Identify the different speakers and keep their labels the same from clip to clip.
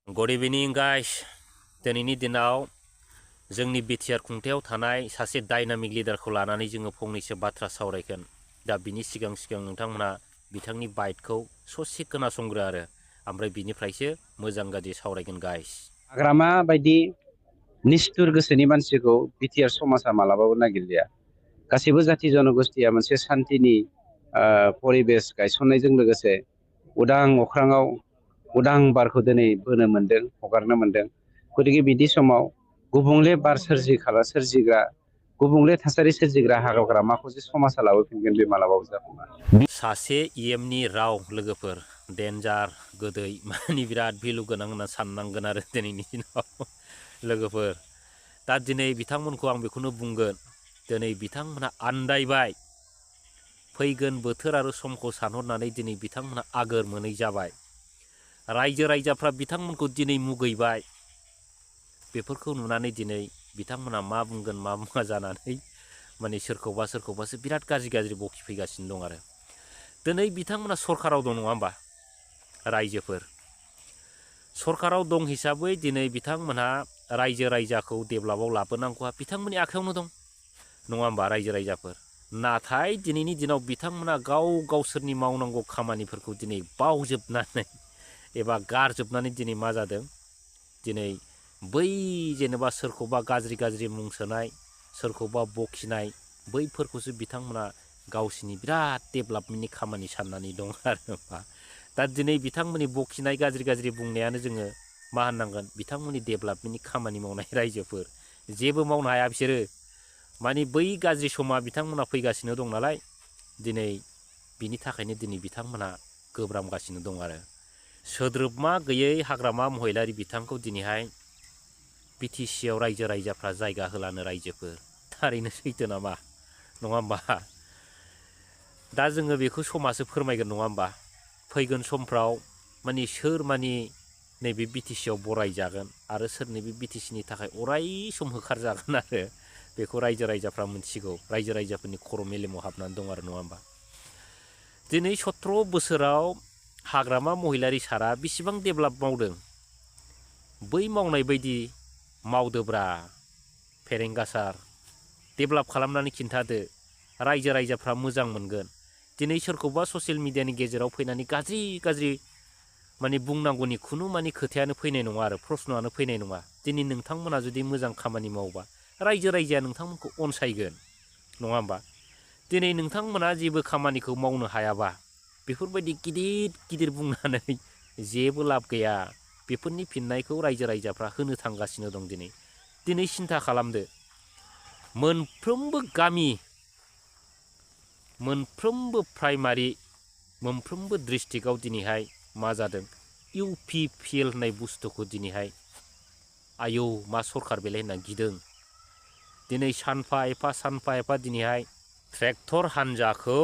Speaker 1: Good इभिनिं guys. दिनैनि दिनाव जोंनि बिटिआर खुंथायाव थानाय सासे डायनामिक लिडारखौ लानानै जोङो फंनैसो बाथ्रा सावरायगोन। दा बिनि सिगां नोंथांमोना बिथांनि बाइटखौ ससे खोनासंग्रो आरो ओमफ्राय बिनिफ्रायसो मोजां गाज्रि सावरायगोन गाइस।
Speaker 2: हाग्रामा बायदि निष्ठुर गोसोनि मानसिखौ बिटिआर समाजा मालाबाबो नागिरलिया। गासैबो जाथि जनगोष्ठीया मोनसे सान्थिनि परिबेस गायसननायजों लोगोसे उदां अख्राङाव उदां बारखौ दिनै बोनो मोन्दों, हगारनो मोन्दों। गतिके बिदि समाव गुबुंले बार सोरजिग्रा गुबुंले थासारि सोरजिग्रा हाग्रामाखौ जे समाजा लाबोफिनगोन बे मालाबाबो जाफुङा।
Speaker 1: सासे इएमनि राव लोगोफोर डेन्जार गोदै माने बिराद भेलु गोनां होनना साननांगोन आरो दिनैनि दिनाव लोगोफोर। दा दिनै बिथांमोनखौ आं बेखौनो बुंगोन, दिनै बिथांमोनहा आन्दायबाय। फैगोन बोथोर आरो समखौ सानहरनानै दिनै बिथांमोनहा आगोर मोनै जाबाय। रायजो राजाफ्रा बिथांमोनखौ दिनै मुगैबाय। बेफोरखौ नुनानै दिनै बिथांमोनहा मा बुंगोन मा बुङा जानानै माने सोरखौबासो बिराद गाज्रि बखिफैगासिनो दं आरो। दिनै बिथांमोना सरकाराव दं नङा होमबा? रायजोफोर सरकाराव दं हिसाबै दिनै बिथांमोनहा रायजो राजाखौ डेभेलपआव लाबोनांगौआ बिथांमोननि आखायावनो दं नङा होमबा रायजो राजाफोर। नाथाय दिनैनि दिनाव बिथांमोना गावसोरनि मावनांगौ खामानिफोरखौ दिनै बावजोबनानै एबा गारजोबनानै दिनै मा जादों, दिनै बै जेनेबा सोरखौबा गाज्रि मुं सोनाय, सोरखौबा बखिनाय, बैफोरखौसो बिथांमोना गावसिनि बिराद डेभेलपमेन्टनि खामानि साननानै दं आरो मा। दा दिनै बिथांमोननि बखिनाय गाज्रि बुंनायानो जोङो मा होननांगोन, बिथांमोननि डेभेलपमेन्टनि खामानि मावनाय रायजोफोर जेबो मावनो हाया बिसोरो। माने बै गाज्रि समा बिथांमोना फैगासिनो दं नालाय, दिनै बिनि थाखायनो दिनै बिथांमोना गोब्रामगासिनो दं आरो। सोद्रोबमा गैयै हाग्रामा महिलारि बिथांखौ दिनैहाय बिटिसिआव रायजो राजाफ्रा जायगा होलानो रायजोफोर, थारैनो सैथो नामा? नङा होमबा? दा जोङो बेखौ समासो फोरमायगोन नङा होमबा? फैगोन समफ्राव माने सोर माने नैबे बिटिसिआव बरायजागोन आरो सोर नैबे बिटिसिनि थाखाय अराय सम होखारजागोन आरो बेखौ रायजो राजाफ्रा मिथिगौ। रायजो राजाफोरनि खर' मेलेमाव हाबनानै दं आरो नङा होमबा? दिनै 17 बोसोराव हाग्रामा महिलारि सारा बेसेबां डेभेलप मावदों, बै मावनाय बायदि मावदोब्रा फेरेंगा सार। डेभेलप खालामनानै खिन्थादो, रायजो राजाफ्रा मोजां मोनगोन। दिनै सोरखौबा ससियेल मिडियानि गेजेराव फैनानै गाज्रि माने बुंनांगौनि खुनु माने खोथायानो फैनाय नङा आरो प्रश्नआनो फैनाय नङा। दिनै नोंथांमोना जुदि मोजां खामानि मावोबा रायजो राजाया नोंथांमोनखौ अनसायगोन नङा होमबा? दिनै नोंथांमोना जेबो खामानिखौ मावनो हायाबा बेफोरबायदि गिदिर बुंनानै जेबो लाब गैया। बेफोरनि फिननायखौ रायजो राजाफ्रा होनो थांगासिनो दं। दिनै सिन्था खालामदो, मोनफ्रोमबो गामि, मोनफ्रोमबो प्राइमारि, मोनफ्रोमबो डिस्ट्रिक्टआव दिनैहाय मा जादों, UPPL होननाय बुस्थुखौ दिनैहाय आयौ मा सरखार बेलाय होनना गिदों। दिनै सानफा एफा दिनैहाय ट्रेक्टर हान्जाखौ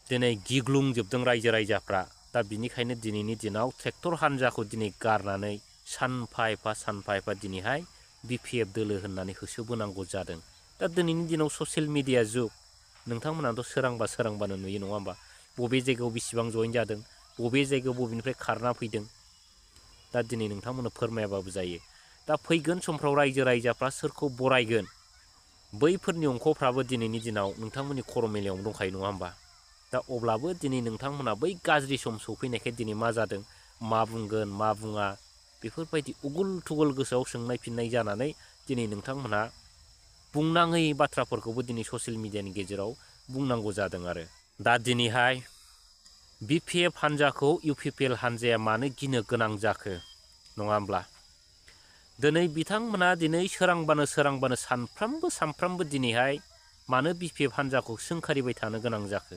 Speaker 1: दिनै गिग्लुंजोबदों रायजो राजाफ्रा। दा बिनिखायनो दिनैनि दिनाव ट्रेक्टर हान्जाखौ दिनै गारनानै सानफा एफा दिनैहाय BPF दोलो होननानै होसोबोनांगौ जादों। दा दिनैनि दिनाव ससियेल मिडिया जुग, नोंथांमोनाथ' सोरांबानो नुयो नङा होमबा? बबे जायगायाव बेसेबां जइन जादों, बबे जायगायाव बबेनिफ्राय खारना फैदों। दा दिनै नोंथांमोननो फोरमायाबाबो जायो। दा फैगोन समफ्राव रायजो राजाफ्रा सोरखौ बरायगोन, बैफोरनि अंखफ्राबो दिनैनि दिनाव नोंथांमोननि खर' मेलेमावनो दंखायो नङा होमबा? दा अब्लाबो दिनै नोंथांमोना बै गाज्रि सम सफैनायखाय दिनै मा जादों, मा बुंगोन मा बुङा बेफोरबायदि उगुल थुगुल गोसोआव सोंनाय फिननाय जानानै दिनै नोंथांमोनहा बुंनाङै बाथ्राफोरखौबो दिनै ससियेल मिडियानि गेजेराव बुंनांगौ जादों आरो। दा दिनैहाय BPF हान्जाखौ UPPL हान्जाया मानो गिनो गोनां जाखो नङा होमब्ला? दिनै बिथांमोना सोरांबानो सानफ्रामबो दिनैहाय मानो BPF हान्जाखौ सोंखारिबाय थानो गोनां जाखो?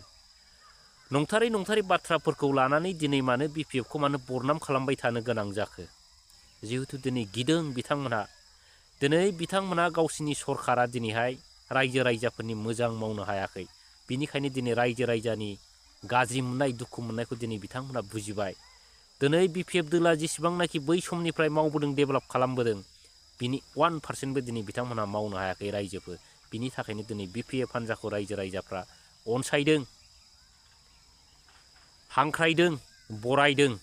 Speaker 1: नंथारै बाथ्राफोरखौ लानानै दिनै मानो BPFखौ मानो बरनाम खालामबाय थानो गोनां जाखो? जिहेथु दिनै गिदों बिथांमोनहा। दिनै बिथांमोना गावसिनि सरकारा दिनैहाय रायजो राजाफोरनि मोजां मावनो हायाखै। बिनिखायनो दिनै रायजो राजानि गाज्रि मोननाय दुखु मोननायखौ दिनै बिथांमोना बुजिबाय। दिनै BPF दोला जेसेबांनाखि बै समनिफ्राय मावबोदों, डेभेलप खालामबोदों, बिनि 1% दिनै बिथांमोनहा मावनो हायाखै रायजोफोर। बिनि थाखायनो दिनै BPF हान्जाखौ रायजो राजाफ्रा अनसायदों, हांख्रायदों, बरायदों।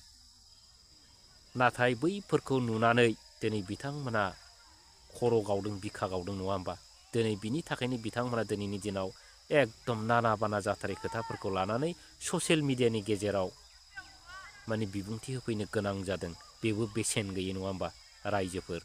Speaker 1: नाथाय बैफोरखौ नुनानै दिनै बिथांमोना खर' गावदों बिखा गावदों नङा होमबा? दिनै बिनि थाखायनो बिथांमोना दिनैनि दिनाव एकदम नाना बाना जाथारै खोथाफोरखौ लानानै ससियेल मिडियानि गेजेराव माने बिबुंथि होफैनो गोनां जादों। बेबो बेसेन गैयै नङा होमबा रायजोफोर?